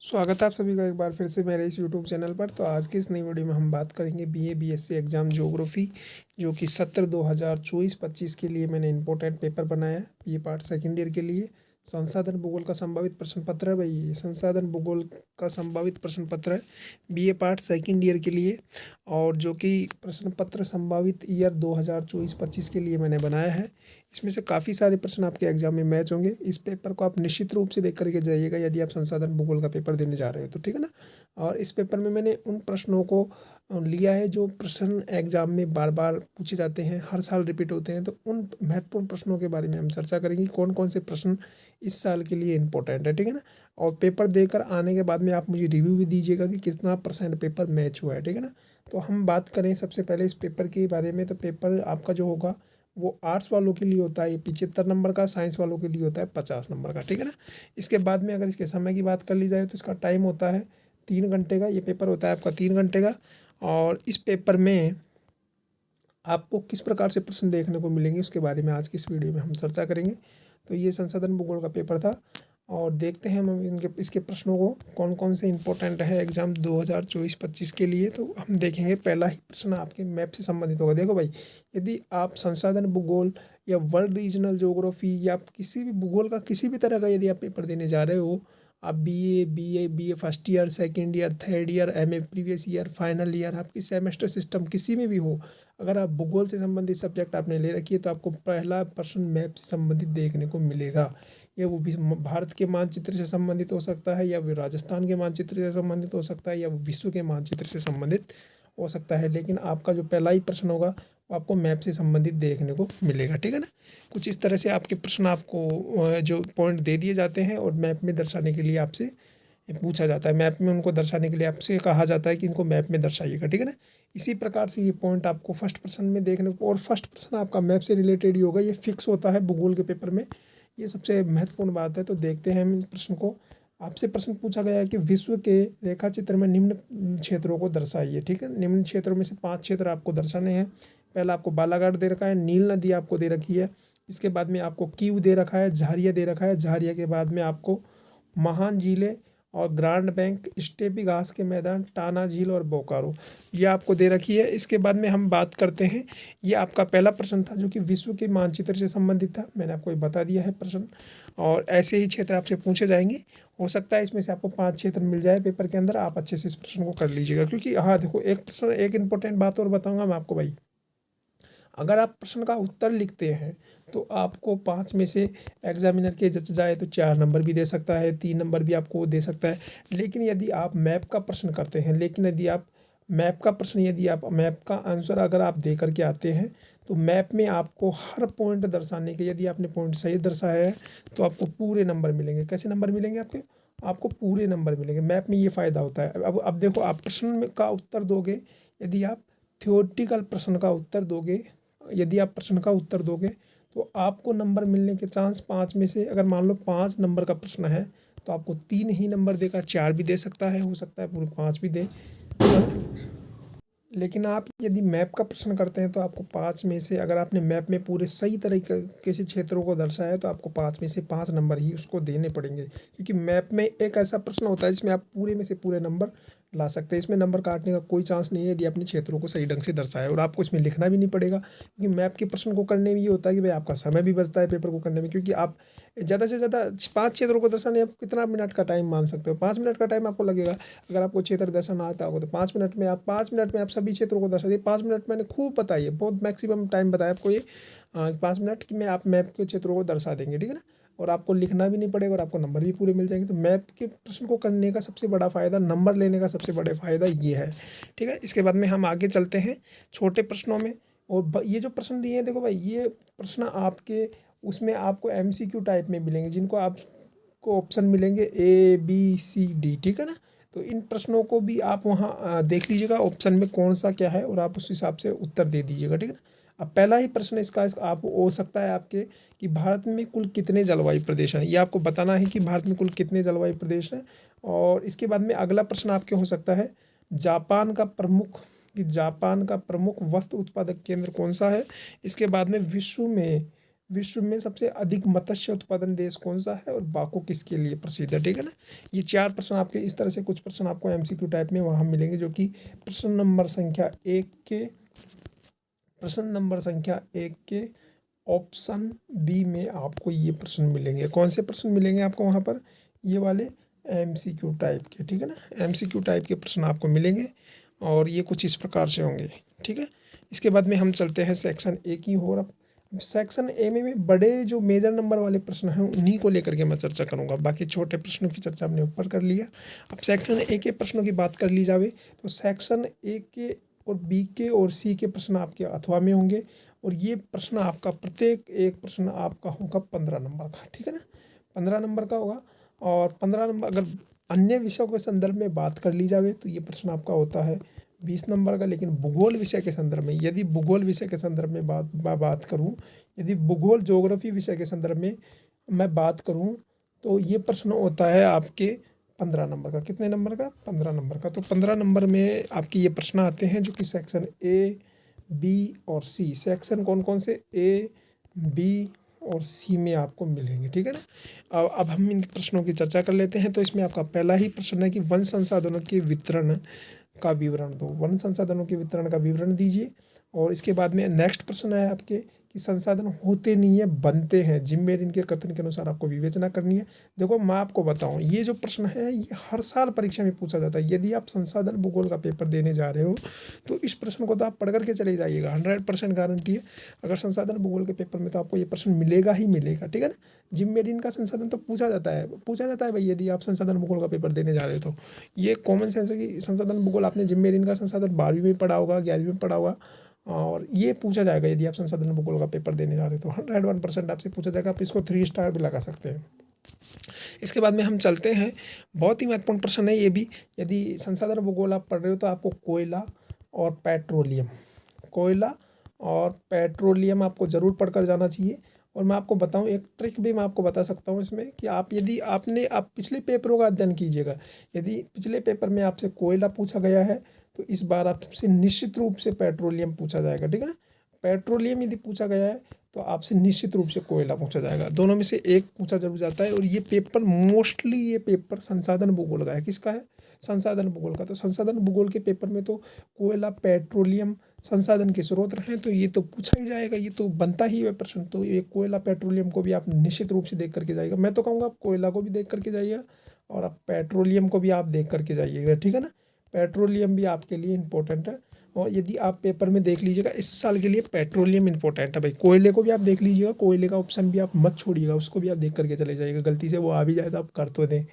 स्वागत है आप सभी का एक बार फिर से मेरे इस यूट्यूब चैनल पर। तो आज की इस नई वीडियो में हम बात करेंगे बीए बीएससी एग्ज़ाम ज्योग्राफी, जो कि सत्र 2024-25 के लिए मैंने इम्पोर्टेंट पेपर बनाया है। ये पार्ट सेकंड ईयर के लिए संसाधन भूगोल का संभावित प्रश्न पत्र है। भाई ये संसाधन भूगोल का संभावित प्रश्न पत्र है बीए पार्ट सेकंड ईयर के लिए, और जो कि प्रश्न पत्र संभावित ईयर 2024-25 के लिए मैंने बनाया है। इसमें से काफ़ी सारे प्रश्न आपके एग्जाम में मैच होंगे। इस पेपर को आप निश्चित रूप से देख करके जाइएगा यदि आप संसाधन भूगोल का पेपर देने जा रहे हो तो, ठीक है ना। और इस पेपर में मैंने उन प्रश्नों को लिया है जो प्रश्न एग्जाम में बार बार पूछे जाते हैं, हर साल रिपीट होते हैं। तो उन महत्वपूर्ण प्रश्नों के बारे में हम चर्चा करेंगे, कौन कौन से प्रश्न इस साल के लिए इंपॉर्टेंट है, ठीक है ना। और पेपर देकर आने के बाद में आप मुझे रिव्यू भी दीजिएगा कि कितना परसेंट पेपर मैच हुआ है, ठीक है ना। तो हम बात करें सबसे पहले इस पेपर के बारे में। तो पेपर आपका जो होगा वो आर्ट्स वालों के लिए होता है 75 नंबर का, साइंस वालों के लिए होता है 50 नंबर का, ठीक है ना। इसके बाद में अगर इसके समय की बात कर ली जाए तो इसका टाइम होता है 3 घंटे का। ये पेपर होता है आपका 3 घंटे का। और इस पेपर में आपको किस प्रकार से प्रश्न देखने को मिलेंगे उसके बारे में आज की इस वीडियो में हम चर्चा करेंगे। तो ये संसाधन भूगोल का पेपर था, और देखते हैं हम इनके इसके प्रश्नों को कौन कौन से इंपॉर्टेंट है एग्जाम 2024-25 के लिए। तो हम देखेंगे पहला ही प्रश्न आपके मैप से संबंधित होगा। देखो भाई, यदि आप संसाधन भूगोल या वर्ल्ड रीजनल ज्योग्राफी या किसी भी भूगोल का किसी भी तरह का यदि आप पेपर देने जा रहे हो, आप BA first year, second year, third year, MA previous year, final year, आपकी सेमेस्टर सिस्टम किसी में भी हो, अगर आप भूगोल से संबंधित सब्जेक्ट आपने ले रखी है तो आपको पहला प्रश्न मैप से संबंधित देखने को मिलेगा। या वो भी भारत के मानचित्र से संबंधित हो सकता है, या वो राजस्थान के मानचित्र से संबंधित हो सकता है, या वो विश्व के मानचित्र से संबंधित हो सकता है। लेकिन आपका जो पहला ही प्रश्न होगा वो आपको मैप से संबंधित देखने को मिलेगा, ठीक है ना। कुछ इस तरह से आपके प्रश्न आपको जो पॉइंट दे दिए जाते हैं और मैप में दर्शाने के लिए आपसे पूछा जाता है। मैप में उनको दर्शाने के लिए आपसे कहा जाता है कि इनको मैप में दर्शाइएगा, ठीक है ना। इसी प्रकार से ये पॉइंट आपको फर्स्ट पर्सन में देखने को, और फर्स्ट पर्सन आपका मैप से रिलेटेड ही होगा, ये फिक्स होता है भूगोल के पेपर में। ये सबसे महत्वपूर्ण बात है। तो देखते हैं हम इन प्रश्न को। आपसे प्रश्न पूछा गया है कि विश्व के रेखा चित्र में निम्न क्षेत्रों को दर्शाइए, ठीक है। निम्न क्षेत्रों में से 5 क्षेत्र आपको दर्शाने हैं। पहला आपको बालाघाट दे रखा है, नील नदी आपको दे रखी है। इसके बाद में आपको कीव दे रखा है, झारिया दे रखा है। झारिया के बाद में आपको महान झीलें और ग्रांड बैंक, स्टेपी घास के मैदान, टाना झील और बोकारो, ये आपको दे रखी है। इसके बाद में हम बात करते हैं, ये आपका पहला प्रश्न था जो कि विश्व के मानचित्र से संबंधित था। मैंने आपको ये बता दिया है प्रश्न, और ऐसे ही क्षेत्र आपसे पूछे जाएंगे। हो सकता है इसमें से आपको 5 क्षेत्र मिल जाए पेपर के अंदर। आप अच्छे से इस प्रश्न को कर लीजिएगा, क्योंकि हाँ देखो, एक प्रश्न, एक इंपॉर्टेंट बात और बताऊंगा मैं आपको भाई। अगर आप प्रश्न का उत्तर लिखते हैं तो आपको 5 में से एग्जामिनर के जच जाए तो 4 नंबर भी दे सकता है, 3 नंबर भी आपको दे सकता है। लेकिन यदि आप मैप का प्रश्न करते हैं, लेकिन यदि आप मैप का आंसर अगर आप दे करके आते हैं तो मैप में आपको हर पॉइंट दर्शाने के, यदि आपने पॉइंट सही दर्शाया है तो आपको पूरे नंबर मिलेंगे। कैसे नंबर मिलेंगे आपको पूरे नंबर मिलेंगे। मैप में ये फ़ायदा होता है। अब देखो, आप प्रश्न का उत्तर दोगे, यदि आप थ्योरेटिकल प्रश्न का उत्तर दोगे, यदि आप प्रश्न का उत्तर दोगे तो आपको नंबर मिलने के चांस 5 में से, अगर मान लो 5 नंबर का प्रश्न है तो आपको 3 ही नंबर देगा, 4 भी दे सकता है, हो सकता है पूरे 5 भी दे। लेकिन आप यदि मैप का प्रश्न करते हैं तो आपको 5 में से, अगर आपने मैप में पूरे सही तरीके से क्षेत्रों को दर्शाया है तो आपको 5 में से 5 नंबर ही उसको देने पड़ेंगे। क्योंकि मैप में एक ऐसा प्रश्न होता है जिसमें आप पूरे में से पूरे नंबर ला सकते हैं। इसमें नंबर काटने का कोई चांस नहीं है यदि आपने क्षेत्रों को सही ढंग से दर्शाया, और आपको इसमें लिखना भी नहीं पड़ेगा। क्योंकि मैप के प्रश्न को करने में ये होता है कि भाई आपका समय भी बचता है पेपर को करने में, क्योंकि आप ज़्यादा से ज़्यादा 5 क्षेत्रों को दर्शाने आप कितना मिनट का टाइम मान सकते हो। 5 मिनट का टाइम आपको लगेगा। अगर आपको क्षेत्र दर्शन आता होगा तो 5 मिनट में आप सभी क्षेत्रों को दर्शा दिए। 5 मिनट मैंने खूब बताइए, बहुत मैक्सिमम टाइम बताया आपको ये। 5 मिनट में आप मैप के क्षेत्रों को दर्शा देंगे, ठीक है ना। और आपको लिखना भी नहीं पड़ेगा और आपको नंबर भी पूरे मिल जाएंगे। तो मैप के प्रश्न को करने का सबसे बड़ा फ़ायदा, नंबर लेने का सबसे बड़ा फ़ायदा ये है, ठीक है। इसके बाद में हम आगे चलते हैं छोटे प्रश्नों में। और ये जो प्रश्न दिए हैं, देखो भाई, ये प्रश्न आपके उसमें आपको एमसीक्यू टाइप में मिलेंगे, जिनको आपको ऑप्शन मिलेंगे ABCD, ठीक है ना। तो इन प्रश्नों को भी आप वहाँ देख लीजिएगा ऑप्शन में कौन सा क्या है, और आप उस हिसाब से उत्तर दे दीजिएगा, ठीक है ना। अब पहला ही प्रश्न इसका आप हो सकता है आपके कि भारत में कुल कितने जलवायु प्रदेश हैं। ये आपको बताना है कि भारत में कुल कितने जलवायु प्रदेश हैं। और इसके बाद में अगला प्रश्न आपके हो सकता है जापान का प्रमुख वस्त्र उत्पादक केंद्र कौन सा है। इसके बाद में विश्व में विश्व में सबसे अधिक मत्स्य उत्पादन देश कौन सा है और बाको किसके लिए प्रसिद्ध है, ठीक है ना। ये 4 प्रश्न आपके इस तरह से कुछ प्रश्न आपको एमसीक्यू टाइप में वहाँ मिलेंगे, जो कि प्रश्न नंबर संख्या 1 के ऑप्शन बी में आपको ये प्रश्न मिलेंगे। कौन से प्रश्न मिलेंगे आपको वहाँ पर, ये वाले एमसीक्यू टाइप के, ठीक है ना। एमसीक्यू टाइप के प्रश्न आपको मिलेंगे और ये कुछ इस प्रकार से होंगे, ठीक है। इसके बाद में हम चलते हैं सेक्शन ए की ओर। अब सेक्शन ए में बड़े जो मेजर नंबर वाले प्रश्न हैं उन्हीं को लेकर के मैं चर्चा करूंगा, बाकी छोटे प्रश्नों की चर्चा हमने ऊपर कर लिया। अब सेक्शन ए के प्रश्नों की बात कर ली जाए तो सेक्शन ए के और बी के और सी के प्रश्न आपके अथवा में होंगे, और ये प्रश्न आपका प्रत्येक एक प्रश्न आपका होगा 15 नंबर का, ठीक है ना। 15 नंबर का होगा, और 15 नंबर अगर अन्य विषयों के संदर्भ में बात कर ली जाए तो ये प्रश्न आपका होता है 20 नंबर का। लेकिन भूगोल विषय के संदर्भ में, यदि भूगोल विषय के संदर्भ में बात करूँ, यदि भूगोल ज्योग्राफी विषय के संदर्भ में मैं बात करूँ, तो ये प्रश्न होता है आपके 15 नंबर का। कितने नंबर का, 15 नंबर का। तो 15 नंबर में आपके ये प्रश्न आते हैं, जो कि सेक्शन ए, बी और सी, सेक्शन कौन कौन से, ए, बी और सी में आपको मिलेंगे, ठीक है ना। अब हम इन प्रश्नों की चर्चा कर लेते हैं। तो इसमें आपका पहला ही प्रश्न है कि वन संसाधनों के वितरण का विवरण दो। वन संसाधनों के वितरण का विवरण दीजिए। और इसके बाद में नेक्स्ट प्रश्न है आपके कि संसाधन होते नहीं है, बनते हैं, जिम मेरिन के कथन के अनुसार आपको विवेचना करनी है। देखो मैं आपको बताऊं, ये जो प्रश्न है ये हर साल परीक्षा में पूछा जाता है। यदि आप संसाधन भूगोल का पेपर देने जा रहे हो तो इस प्रश्न को तो आप पढ़ करके चले जाइएगा, 100% गारंटी है। अगर संसाधन भूगोल के पेपर में तो आपको ये प्रश्न मिलेगा ही मिलेगा, ठीक है ना। जिम मेरिन का संसाधन तो पूछा जाता है भाई, यदि आप संसाधन भूगोल का पेपर देने जा रहे हो तो ये कॉमन सेंस है कि संसाधन भूगोल आपने जिम मेरिन का संसाधन 12वीं में पढ़ा होगा, 11वीं में पढ़ा होगा, और ये पूछा जाएगा यदि आप संसाधन भूगोल का पेपर देने जा रहे हो तो 101% आपसे पूछा जाएगा। आप इसको 3 स्टार भी लगा सकते हैं। इसके बाद में हम चलते हैं, बहुत ही महत्वपूर्ण प्रश्न है ये भी। यदि संसाधन भूगोल आप पढ़ रहे हो तो आपको कोयला और पेट्रोलियम आपको ज़रूर पढ़कर जाना चाहिए। और मैं आपको बताऊं, एक ट्रिक भी मैं आपको बता सकता हूं इसमें कि आप पिछले पेपरों का अध्ययन कीजिएगा। यदि पिछले पेपर में आपसे कोयला पूछा गया है तो इस बार आपसे निश्चित रूप से पेट्रोलियम पूछा जाएगा, ठीक है ना। पेट्रोलियम यदि पूछा गया है तो आपसे निश्चित रूप से कोयला पूछा जाएगा, दोनों में से एक पूछा जरूर जाता है। और ये पेपर मोस्टली ये पेपर संसाधन भूगोल का है। किसका है, संसाधन भूगोल का। तो संसाधन भूगोल के पेपर में तो कोयला पेट्रोलियम संसाधन के स्रोत हैं, तो ये तो पूछा ही जाएगा, ये तो बनता ही है प्रश्न। तो ये कोयला पेट्रोलियम को भी आप निश्चित रूप से देख करके जाइएगा। मैं तो कहूँगा आप कोयला को भी देख करके जाइएगा और आप पेट्रोलियम को भी आप देख करके जाइएगा, ठीक है ना। पेट्रोलियम भी आपके लिए इम्पोर्टेंट है। और यदि आप पेपर में देख लीजिएगा, इस साल के लिए पेट्रोलियम इंपॉर्टेंट है भाई। कोयले को भी आप देख लीजिएगा, कोयले का ऑप्शन भी आप मत छोड़िएगा, उसको भी आप देख करके चले जाइएगा। गलती से वो आ भी जाए तो आप कर तो दें,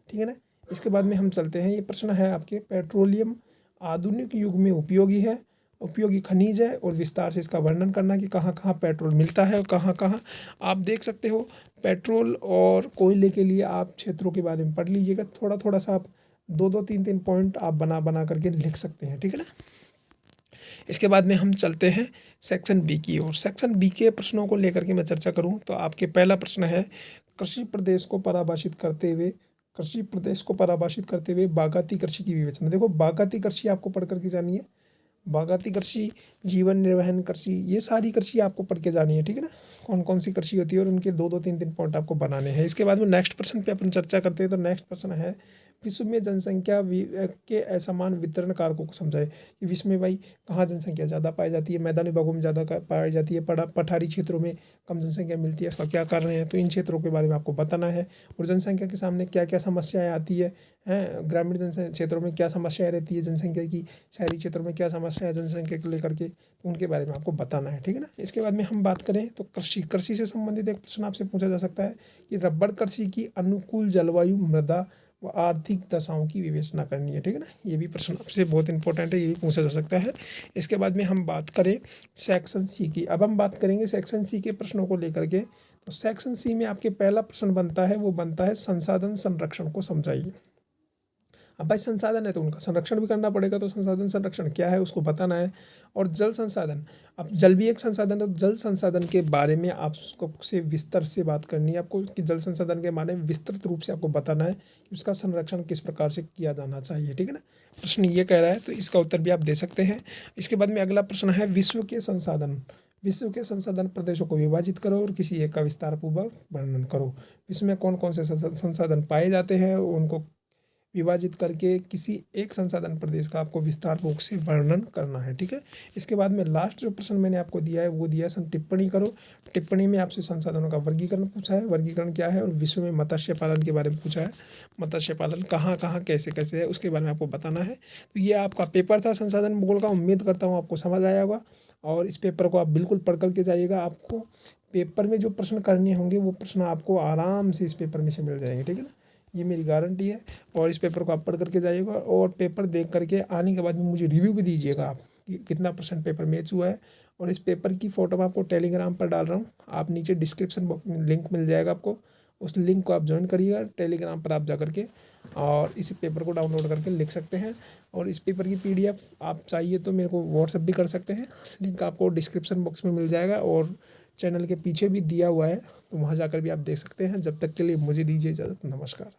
ठीक है ना। इसके बाद में हम चलते हैं, ये प्रश्न है आपके, पेट्रोलियम आधुनिक युग में उपयोगी खनिज है, और विस्तार से इसका वर्णन करना कि कहाँ कहाँ पेट्रोल मिलता है और कहाँ कहाँ। आप देख सकते हो पेट्रोल और कोयले के लिए आप क्षेत्रों के बारे में पढ़ लीजिएगा, थोड़ा थोड़ा सा आप 2-2 3-3 पॉइंट आप बना करके लिख सकते हैं, ठीक है ना। इसके बाद में हम चलते हैं सेक्शन बी की ओर। सेक्शन बी के प्रश्नों को लेकर के मैं चर्चा करूं तो आपके पहला प्रश्न है, कृषि प्रदेश को पराभाषित करते हुए बागाती कृषि की विवेचना। देखो बागाती कृषि आपको पढ़ करके जानी है। बागाती कृषि, जीवन निर्वहन कृषि, ये सारी कृषि आपको पढ़ के जानी है, ठीक है ना। कौन कौन सी कृषि होती है और उनके 2-2 3-3 पॉइंट आपको बनाने हैं। इसके बाद में नेक्स्ट प्रश्न पे अपन चर्चा करते हैं। तो नेक्स्ट प्रश्न है, विश्व में जनसंख्या के असमान वितरण कारकों को समझाए। कि विश्व में भाई कहाँ जनसंख्या ज़्यादा पाई जाती है, मैदानी भागों में ज़्यादा पाई जाती है, पठारी क्षेत्रों में कम जनसंख्या मिलती है, इसका क्या कारण है। तो इन क्षेत्रों के बारे में आपको बताना है। और जनसंख्या के सामने क्या क्या समस्याएं आती है, ग्रामीण जनसंख्या क्षेत्रों में क्या समस्याएं रहती है जनसंख्या की, शहरी क्षेत्रों में क्या समस्या है जनसंख्या को लेकर के, तो उनके बारे में आपको बताना है, ठीक है ना। इसके बाद में हम बात करें तो कृषि से संबंधित एक प्रश्न आपसे पूछा जा सकता है कि रबड़ कृषि की अनुकूल जलवायु, मृदा व आर्थिक दशाओं की विवेचना करनी है, ठीक है ना। ये भी प्रश्न आपसे बहुत इंपॉर्टेंट है, ये भी पूछा जा सकता है। इसके बाद में हम बात करें सेक्शन सी की। अब हम बात करेंगे सेक्शन सी के प्रश्नों को लेकर के। तो सेक्शन सी में आपके पहला प्रश्न बनता है, वो बनता है संसाधन संरक्षण को समझाइए। अब भाई संसाधन है तो उनका संरक्षण भी करना पड़ेगा, तो संसाधन संरक्षण क्या है उसको बताना है। और जल संसाधन, अब जल भी एक संसाधन है, तो जल संसाधन के बारे में आपको से विस्तार से बात करनी है आपको, कि जल संसाधन के बारे में विस्तृत रूप से आपको बताना है कि उसका संरक्षण किस प्रकार से किया जाना चाहिए, ठीक है ना। प्रश्न ये कह रहा है तो इसका उत्तर भी आप दे सकते हैं। इसके बाद में अगला प्रश्न है, विश्व के संसाधन प्रदेशों को विभाजित करो और किसी एक का विस्तारपूर्वक वर्णन करो। विश्व में कौन कौन से संसाधन पाए जाते हैं उनको विभाजित करके किसी एक संसाधन प्रदेश का आपको विस्तार रूप से वर्णन करना है। ठीक है, इसके बाद में लास्ट जो प्रश्न मैंने आपको दिया है वो दिया है टिप्पणी करो। टिप्पणी में आपसे संसाधनों का वर्गीकरण पूछा है, वर्गीकरण क्या है, और विश्व में मत्स्य पालन के बारे में पूछा है, मत्स्य पालन कहाँ कहाँ कैसे कैसे है उसके बारे में आपको बताना है। तो ये आपका पेपर था संसाधन भूगोल का, उम्मीद करता हूँ आपको समझ आया होगा और इस पेपर को आप बिल्कुल पढ़ करके जाइएगा। आपको पेपर में जो प्रश्न करने होंगे वो प्रश्न आपको आराम से इस पेपर में से मिल जाएंगे। ठीक है ना, ये मेरी गारंटी है। और इस पेपर को आप पढ़ करके जाइएगा और पेपर देख करके आने के बाद में मुझे रिव्यू भी दीजिएगा आप कि कितना % पेपर मैच हुआ है। और इस पेपर की फ़ोटो मैं आपको टेलीग्राम पर डाल रहा हूँ, आप नीचे डिस्क्रिप्शन बॉक्स में लिंक मिल जाएगा आपको, उस लिंक को आप ज्वाइन करिएगा टेलीग्राम पर आप जा करके और इस पेपर को डाउनलोड करके लिख सकते हैं। और इस पेपर की PDF आप चाहिए तो मेरे को व्हाट्सअप भी कर सकते हैं, लिंक आपको डिस्क्रिप्शन बॉक्स में मिल जाएगा और चैनल के पीछे भी दिया हुआ है, तो वहाँ जाकर भी आप देख सकते हैं। जब तक के लिए मुझे दीजिए इजाज़त, नमस्कार।